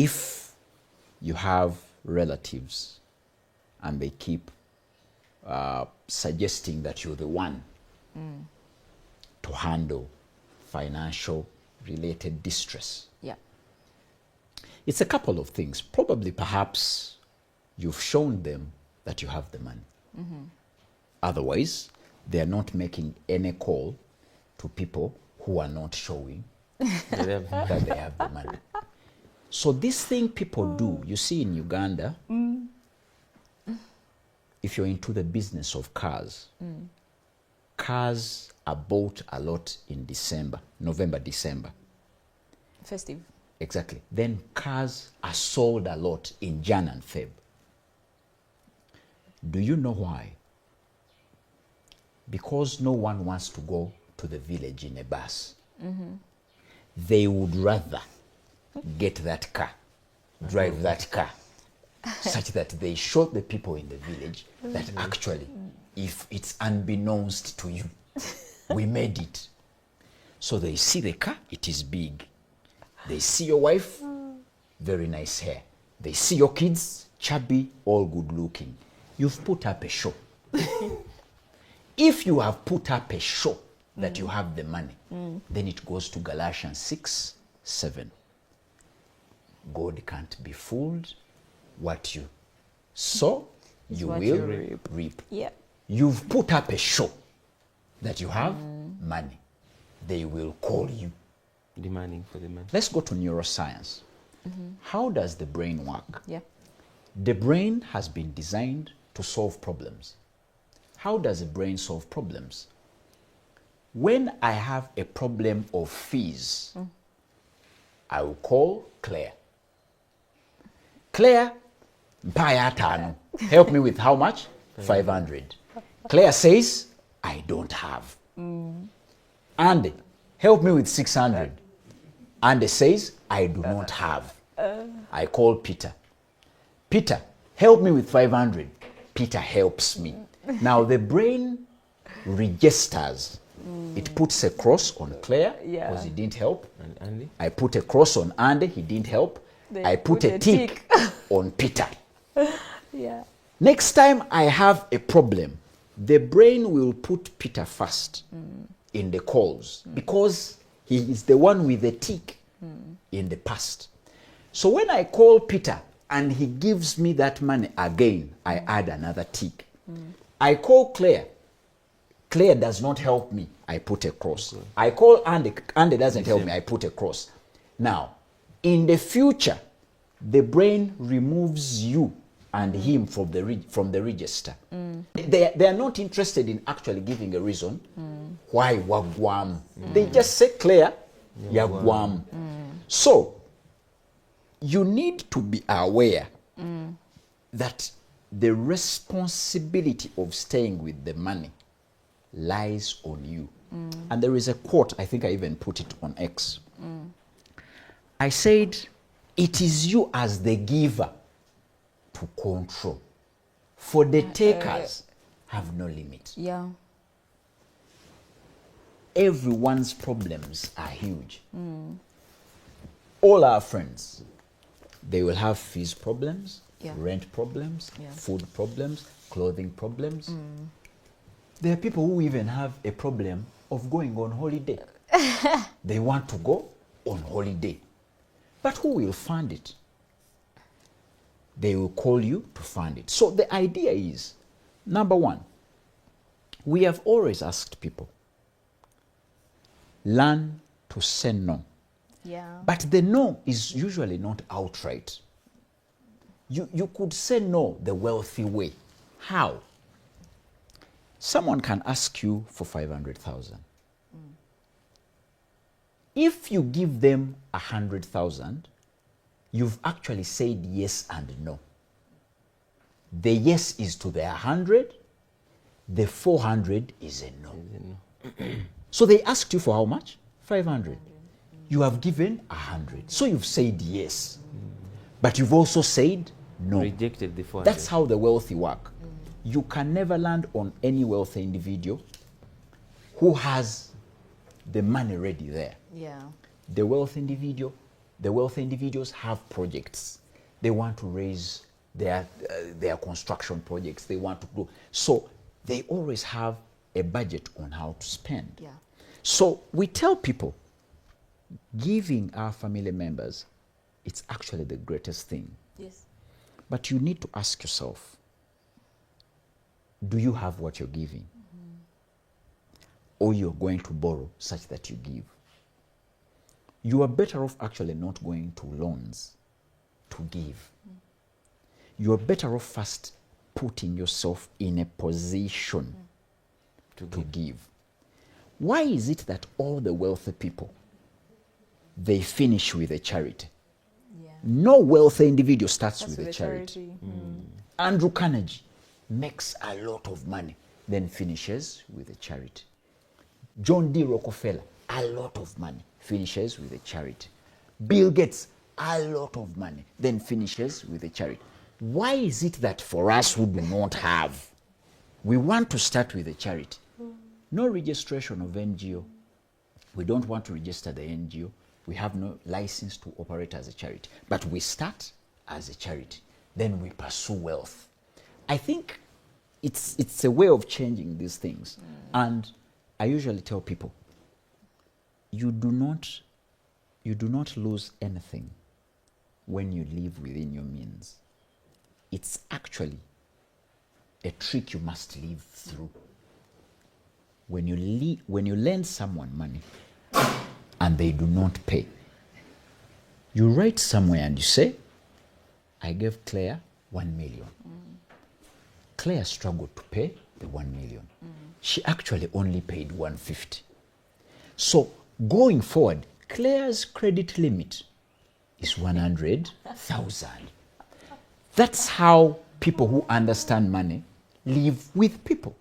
if you have relatives and they keep suggesting that you're the one to handle financial related distress, Yeah. it's a couple of things. Probably, perhaps, you've shown them that you have the money. Otherwise, they are not making any call to people who are not showing that they have the money. So this thing people do, you see in Uganda, if you're into the business of cars, cars are bought a lot in December, November, December. Festive. Exactly. Then cars are sold a lot in Jan and Feb. Do you know why? Because no one wants to go to the village in a bus. They would rather get that car, drive that car, such that they show the people in the village that actually, if it's unbeknownst to you, we made it. So they see the car, it is big. They see your wife, very nice hair. They see your kids, chubby, all good looking. You've put up a show. If you have put up a show that you have the money, then it goes to Galatians 6:7. God can't be fooled. What you sow, you what will you reap. Yeah. You've put up a show that you have money. They will call you. Demanding for the money. Let's go to neuroscience. How does the brain work? Yeah. The brain has been designed to solve problems. How does the brain solve problems? When I have a problem of fees, I will call Claire. Claire, mpaya tano. Help me with how much? 500. Claire says, I don't have. Andy, help me with 600. Andy says, I do not have. I call Peter. Peter, help me with 500. Peter helps me. Now the brain registers. It puts a cross on Claire because he didn't help. And Andy? I put a cross on Andy, he didn't help. I put a tick on Peter. Yeah. Next time I have a problem, the brain will put Peter first in the calls because he is the one with the tick in the past. So when I call Peter and he gives me that money again, I add another tick. I call Claire. Claire does not help me. I put a cross. I call Andy. Andy doesn't help me. I put a cross. Now, in the future, the brain removes you and him from the register. They are not interested in actually giving a reason why wagwam. They just say Claire, yagwam. So, you need to be aware that the responsibility of staying with the money lies on you. And there is a quote, I think I even put it on X. I said, it is you as the giver to control. For the takers have no limit. Yeah. Everyone's problems are huge. All our friends, they will have fees problems, rent problems, food problems, clothing problems. There are people who even have a problem of going on holiday. They want to go on holiday. But who will fund it? They will call you to fund it. So the idea is, number one, we have always asked people, learn to say no. Yeah. But the no is usually not outright. You could say no the wealthy way. How? Someone can ask you for 500,000. If you give them 100,000, you've actually said yes and no. The yes is to the 100, the 400 is a no. So they asked you for how much? 500. You have given 100. So you've said yes. But you've also said no. Rejected the 400. That's how the wealthy work. You can never land on any wealthy individual who has the money ready there. Yeah. The wealthy individual The wealthy individuals have projects. They want to raise their construction projects. They want to grow. So they always have a budget on how to spend. Yeah. So we tell people, giving our family members, it's actually the greatest thing. Yes. But you need to ask yourself, do you have what you're giving? Or you're going to borrow such that you give? You are better off actually not going to loans to give. You are better off first putting yourself in a position to give. Why is it that all the wealthy people, they finish with a charity? Yeah. No wealthy individual starts That's with a charity. Mm. Andrew Carnegie makes a lot of money, then finishes with a charity. John D. Rockefeller, a lot of money, finishes with a charity. Bill Gates, a lot of money, then finishes with a charity. Why is it that for us who do not have, we want to start with a charity? No registration of NGO. We don't want to register the NGO. We have no license to operate as a charity. But we start as a charity. Then we pursue wealth. I think it's a way of changing these things. And I usually tell people, you do not lose anything when you live within your means. It's actually a trick you must live through. When you lend someone money and they do not pay, you write somewhere and you say, I gave Claire 1 million. Claire struggled to pay the 1 million. She actually only paid 150. So going forward, Claire's credit limit is 100,000. That's how people who understand money live with people.